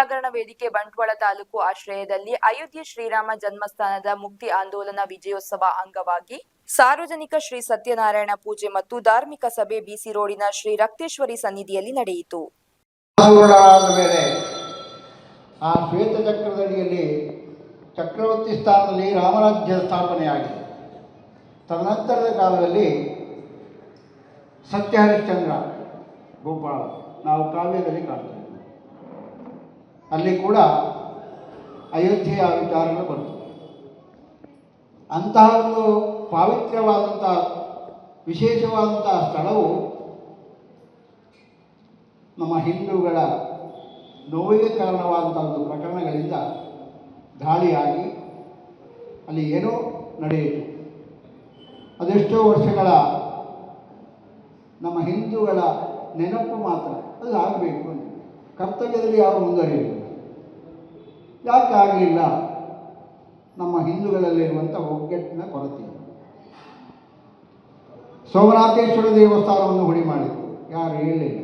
ಜಾಗರಣ ವೇದಿಕೆ ಬಂಟ್ವಾಳ ತಾಲೂಕು ಆಶ್ರಯದಲ್ಲಿ ಅಯೋಧ್ಯೆ ಶ್ರೀರಾಮ ಜನ್ಮಸ್ಥಾನದ ಮುಕ್ತಿ ಆಂದೋಲನ ವಿಜಯೋತ್ಸವ ಅಂಗವಾಗಿ ಸಾರ್ವಜನಿಕ ಶ್ರೀ ಸತ್ಯನಾರಾಯಣ ಪೂಜೆ ಮತ್ತು ಧಾರ್ಮಿಕ ಸಭೆ ಬಿಸಿ ರೋಡಿನ ಶ್ರೀ ರಕ್ತೇಶ್ವರಿ ಸನ್ನಿಧಿಯಲ್ಲಿ ನಡೆಯಿತು. ಆ ಶ್ವೇತ ಚಕ್ರದಡಿಯಲ್ಲಿ ಚಕ್ರವರ್ತಿ ಸ್ಥಾನದಲ್ಲಿ ರಾಮರಾಜ್ಯ ಸ್ಥಾಪನೆಯಾಗಿದೆ. ತದನಂತರದ ಕಾಲದಲ್ಲಿ ಸತ್ಯ ಹರಿಶ್ಚಂದ್ರ ಗೋಪಾಳ ನಾವು ಕಾವ್ಯದಲ್ಲಿ ಕಾಣ್ತೇವೆ. ಅಲ್ಲಿ ಕೂಡ ಅಯೋಧ್ಯೆಯ ವಿಚಾರಗಳು ಬರ್ತವೆ. ಅಂತಹ ಒಂದು ಪಾವಿತ್ರ್ಯವಾದಂಥ ವಿಶೇಷವಾದಂಥ ಸ್ಥಳವು ನಮ್ಮ ಹಿಂದೂಗಳ ನೋವಿಗೆ ಕಾರಣವಾದಂಥ ಒಂದು ಪ್ರಕರಣಗಳಿಂದ ದಾಳಿಯಾಗಿ ಅಲ್ಲಿ ಏನೋ ನಡೆಯಿತು. ಅದೆಷ್ಟೋ ವರ್ಷಗಳ ನಮ್ಮ ಹಿಂದೂಗಳ ನೆನಪು ಮಾತ್ರ ಅದು ಆಗಬೇಕು ಅಂತ ಕರ್ತವ್ಯದಲ್ಲಿ ಯಾರು ಮುಂದುವರಿಯಬೇಕು. ಯಾಕೆ ಆಗಲಿಲ್ಲ? ನಮ್ಮ ಹಿಂದೂಗಳಲ್ಲಿರುವಂಥ ಒಗ್ಗಟ್ಟಿನ ಕೊರತೆ. ಸೋಮನಾಥೇಶ್ವರ ದೇವಸ್ಥಾನವನ್ನು ಹುಡಿ ಮಾಡಿದರು, ಯಾರು ಹೇಳಿಲ್ಲ.